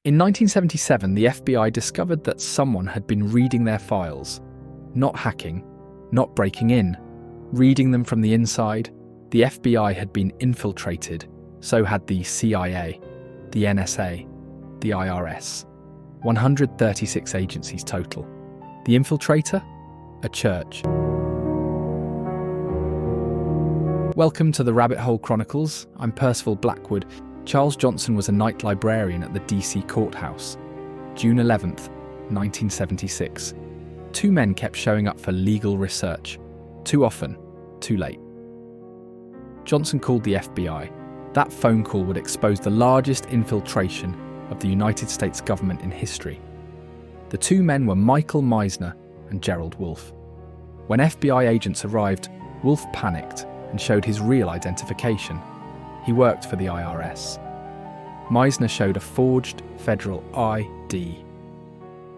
In 1977, the FBI discovered that someone had been reading their files. Not hacking, not breaking in, reading them from the inside. The FBI had been infiltrated, so had the CIA, the NSA, the IRS. 136 agencies total. The infiltrator? A church. Welcome to the Rabbit Hole Chronicles. I'm Percival Blackwood. Charles Johnson was a night librarian at the DC courthouse. June 11th, 1976. Two men kept showing up for legal research. Too often, too late. Johnson called the FBI. That phone call would expose the largest infiltration of the United States government in history. The two men were Michael Meisner and Gerald Wolfe. When FBI agents arrived, Wolfe panicked and showed his real identification. He worked for the IRS. Meisner showed a forged federal ID.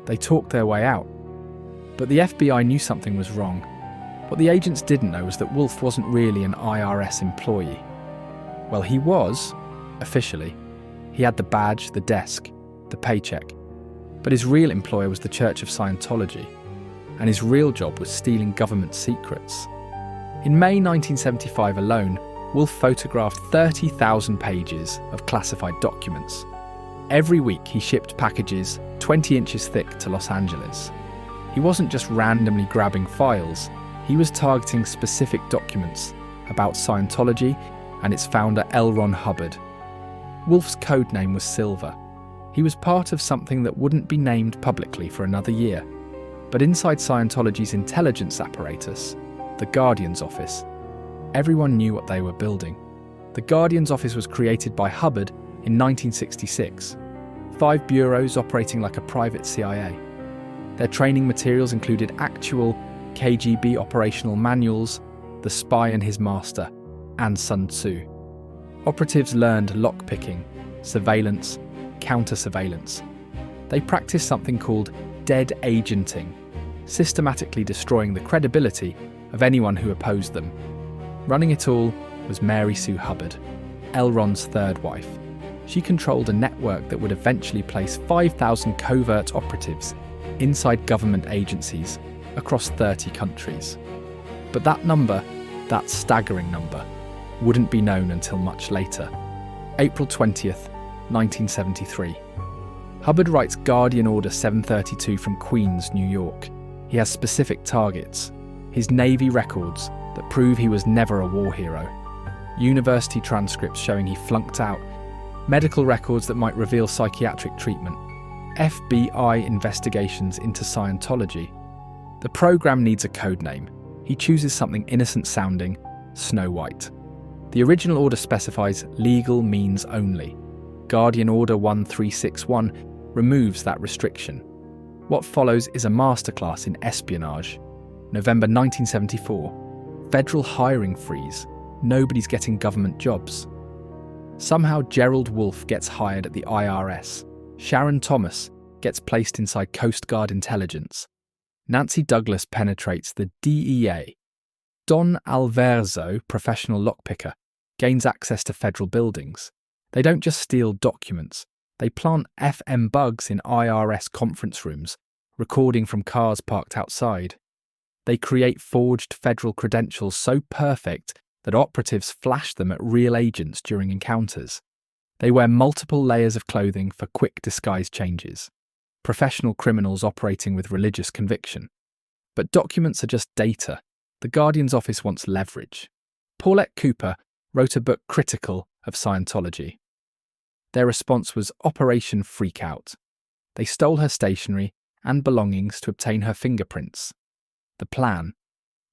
They talked their way out. But the FBI knew something was wrong. What the agents didn't know was that Wolfe wasn't really an IRS employee. Well, he was, officially. He had the badge, the desk, the paycheck. But his real employer was the Church of Scientology, and his real job was stealing government secrets. In May 1975 alone, Wolfe photographed 30,000 pages of classified documents. Every week he shipped packages 20 inches thick to Los Angeles. He wasn't just randomly grabbing files, he was targeting specific documents about Scientology and its founder L. Ron Hubbard. Wolfe's code name was Silver. He was part of something that wouldn't be named publicly for another year. But inside Scientology's intelligence apparatus, the Guardian's Office, everyone knew what they were building. The Guardian's Office was created by Hubbard in 1966. 5 bureaus operating like a private CIA. Their training materials included actual KGB operational manuals, The Spy and His Master, and Sun Tzu. Operatives learned lockpicking, surveillance, counter-surveillance. They practiced something called dead agenting, systematically destroying the credibility of anyone who opposed them. Running it all was Mary Sue Hubbard, L. Ron's third wife. She controlled a network that would eventually place 5,000 covert operatives inside government agencies across 30 countries. But that number, that staggering number, wouldn't be known until much later. April 20th, 1973. Hubbard writes Guardian Order 732 from Queens, New York. He has specific targets. His Navy records that prove he was never a war hero. University transcripts showing he flunked out. Medical records that might reveal psychiatric treatment. FBI investigations into Scientology. The program needs a code name. He chooses something innocent sounding, Snow White. The original order specifies legal means only. Guardian Order 1361 removes that restriction. What follows is a masterclass in espionage. November 1974. Federal hiring freeze. Nobody's getting government jobs. Somehow Gerald Wolfe gets hired at the IRS. Sharon Thomas gets placed inside Coast Guard intelligence. Nancy Douglas penetrates the DEA. Don Alverzo, professional lockpicker, gains access to federal buildings. They don't just steal documents, they plant FM bugs in IRS conference rooms, recording from cars parked outside. They create forged federal credentials so perfect that operatives flash them at real agents during encounters. They wear multiple layers of clothing for quick disguise changes. Professional criminals operating with religious conviction. But documents are just data. The Guardian's Office wants leverage. Paulette Cooper wrote a book critical of Scientology. Their response was Operation Freakout. They stole her stationery and belongings to obtain her fingerprints. The plan?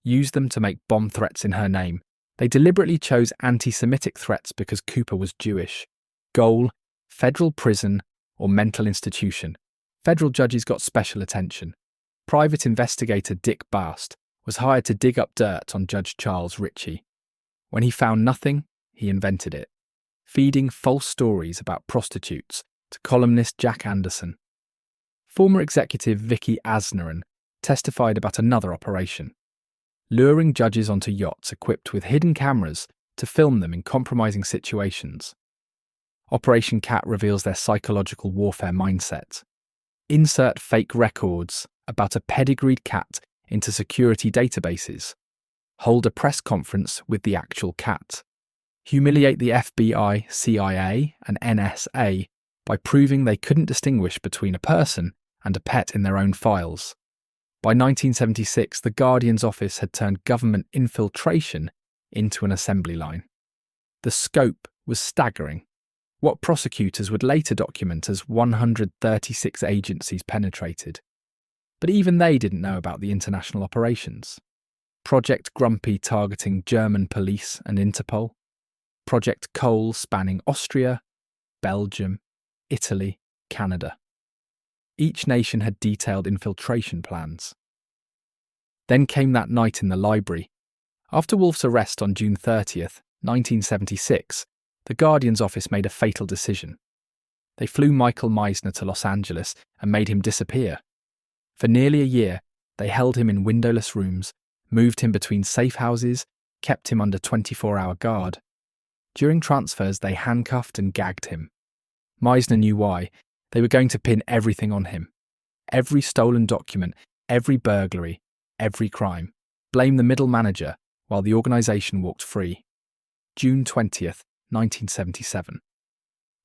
Use them to make bomb threats in her name. They deliberately chose anti-Semitic threats because Cooper was Jewish. Goal: federal prison or mental institution. Federal judges got special attention. Private investigator Dick Bast was hired to dig up dirt on Judge Charles Ritchie. When he found nothing, he invented it, feeding false stories about prostitutes to columnist Jack Anderson. Former executive Vicky Asnerin testified about another operation, luring judges onto yachts equipped with hidden cameras to film them in compromising situations. Operation Cat reveals their psychological warfare mindset. Insert fake records about a pedigreed cat into security databases. Hold a press conference with the actual cat. Humiliate the FBI, CIA, and NSA by proving they couldn't distinguish between a person and a pet in their own files. By 1976, the Guardian's office had turned government infiltration into an assembly line. The scope was staggering. What prosecutors would later document as 136 agencies penetrated. But even they didn't know about the international operations. Project Grumpy targeting German police and Interpol. Project Cole spanning Austria, Belgium, Italy, Canada. Each nation had detailed infiltration plans. Then came that night in the library. After Wolf's arrest on June 30th, 1976, the Guardian's office made a fatal decision. They flew Michael Meisner to Los Angeles and made him disappear. For nearly a year, they held him in windowless rooms, moved him between safe houses, kept him under 24-hour guard. During transfers, they handcuffed and gagged him. Meisner knew why. They were going to pin everything on him. Every stolen document, every burglary, every crime. Blame the middle manager while the organisation walked free. June 20th, 1977.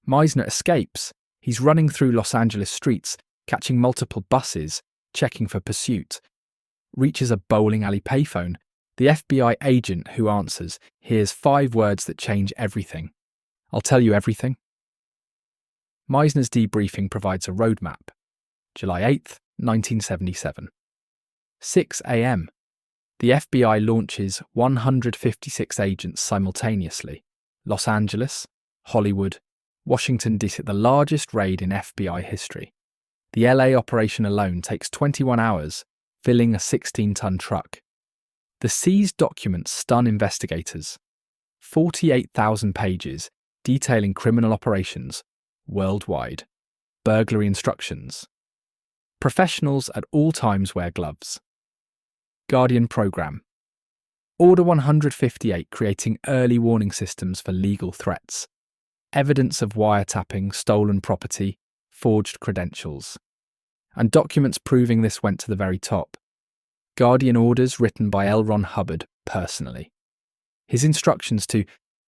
Meisner escapes. He's running through Los Angeles streets, catching multiple buses, checking for pursuit. Reaches a bowling alley payphone. The FBI agent who answers hears 5 words that change everything. I'll tell you everything. Meisner's debriefing provides a roadmap. July 8th, 1977. 6 a.m. The FBI launches 156 agents simultaneously. Los Angeles, Hollywood, Washington, D.C., the largest raid in FBI history. The LA operation alone takes 21 hours, filling a 16-ton truck. The seized documents stun investigators. 48,000 pages detailing criminal operations worldwide. Burglary instructions. Professionals at all times wear gloves. Guardian Programme. Order 158 creating early warning systems for legal threats. Evidence of wiretapping, stolen property, forged credentials. And documents proving this went to the very top. Guardian orders written by L. Ron Hubbard personally. His instructions to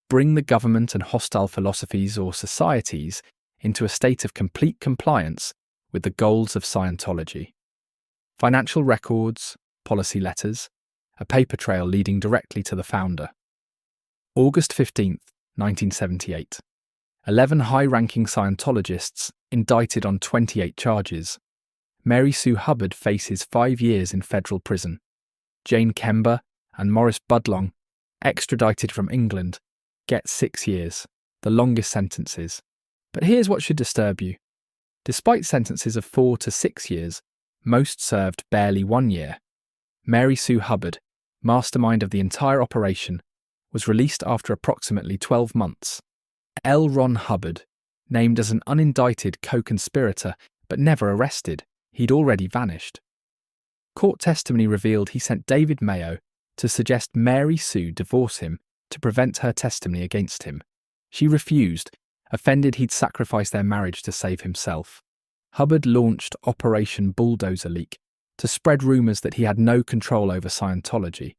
bring the government and hostile philosophies or societies into a state of complete compliance with the goals of Scientology. Financial records, policy letters, a paper trail leading directly to the founder. August 15th, 1978. 11 high-ranking Scientologists indicted on 28 charges. Mary Sue Hubbard faces 5 years in federal prison. Jane Kember and Morris Budlong, extradited from England, get 6 years, the longest sentences. But here's what should disturb you. Despite sentences of 4 to 6 years, most served barely 1 year. Mary Sue Hubbard, mastermind of the entire operation, was released after approximately 12 months. L. Ron Hubbard, named as an unindicted co-conspirator but never arrested, he'd already vanished. Court testimony revealed he sent David Mayo to suggest Mary Sue divorce him to prevent her testimony against him. She refused, offended he'd sacrificed their marriage to save himself. Hubbard launched Operation Bulldozer Leak to spread rumours that he had no control over Scientology,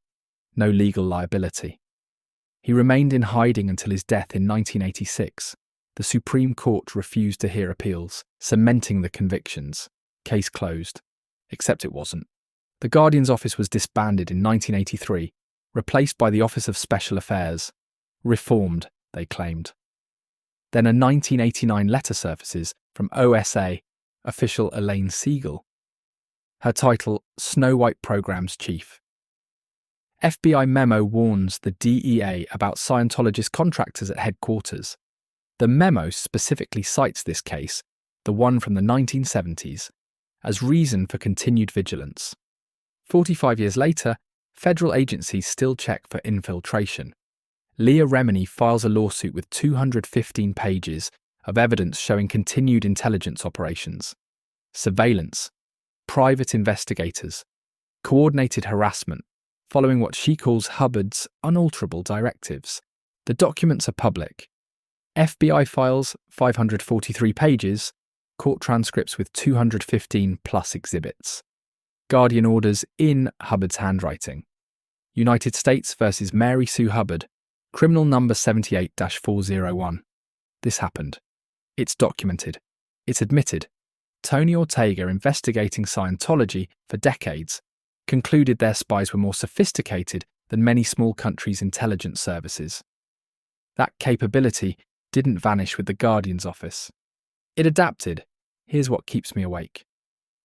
no legal liability. He remained in hiding until his death in 1986. The Supreme Court refused to hear appeals, cementing the convictions. Case closed. Except it wasn't. The Guardian's office was disbanded in 1983, replaced by the Office of Special Affairs. Reformed, they claimed. Then a 1989 letter surfaces from OSA official Elaine Siegel. Her title, Snow White Program's Chief. FBI memo warns the DEA about Scientologist contractors at headquarters. The memo specifically cites this case, the one from the 1970s, as reason for continued vigilance. 45 years later, federal agencies still check for infiltration. Leah Remini files a lawsuit with 215 pages of evidence showing continued intelligence operations, surveillance, private investigators, coordinated harassment, following what she calls Hubbard's unalterable directives. The documents are public. FBI files, 543 pages, court transcripts with 215 plus exhibits. Guardian orders in Hubbard's handwriting. United States versus Mary Sue Hubbard, criminal number 78-401. This happened. It's documented. It's admitted. Tony Ortega, investigating Scientology for decades, concluded their spies were more sophisticated than many small countries' intelligence services. That capability didn't vanish with the Guardian's office. It adapted. Here's what keeps me awake.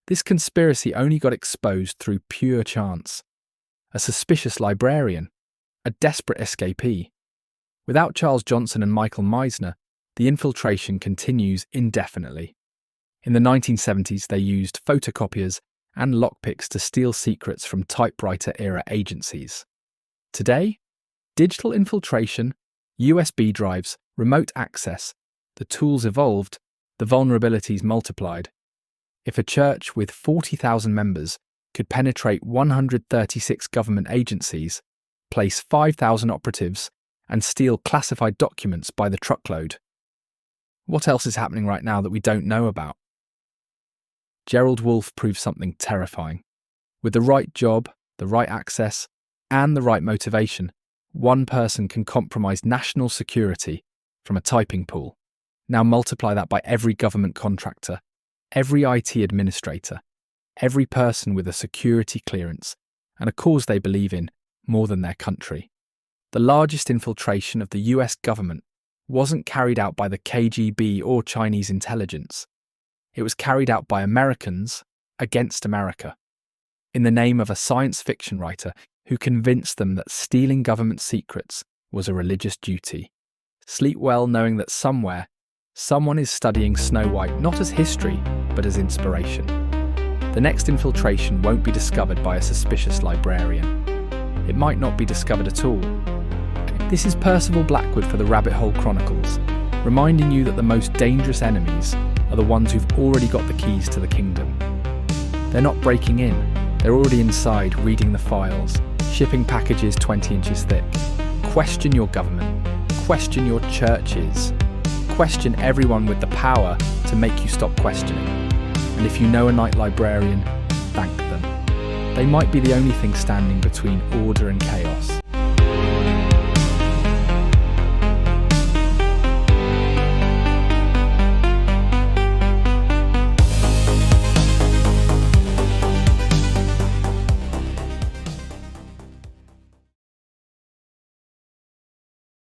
This conspiracy only got exposed through pure chance. A suspicious librarian, a desperate escapee. Without Charles Johnson and Michael Meisner, the infiltration continues indefinitely. In the 1970s, they used photocopiers and lockpicks to steal secrets from typewriter-era agencies. Today, digital infiltration, USB drives, remote access, the tools evolved, the vulnerabilities multiplied. If a church with 40,000 members could penetrate 136 government agencies, place 5,000 operatives, and steal classified documents by the truckload, what else is happening right now that we don't know about? Gerald Wolfe proved something terrifying. With the right job, the right access, and the right motivation, one person can compromise national security from a typing pool. Now multiply that by every government contractor, every IT administrator, every person with a security clearance and a cause they believe in more than their country. The largest infiltration of the US government wasn't carried out by the KGB or Chinese intelligence. It was carried out by Americans against America, in the name of a science fiction writer who convinced them that stealing government secrets was a religious duty. Sleep well knowing that somewhere, someone is studying Snow White not as history, but as inspiration. The next infiltration won't be discovered by a suspicious librarian. It might not be discovered at all. This is Percival Blackwood for the Rabbit Hole Chronicles, reminding you that the most dangerous enemies are the ones who've already got the keys to the kingdom. They're not breaking in, they're already inside reading the files, shipping packages 20 inches thick. Question your government, question your churches, question everyone with the power to make you stop questioning. And if you know a night librarian, thank them. They might be the only thing standing between order and chaos.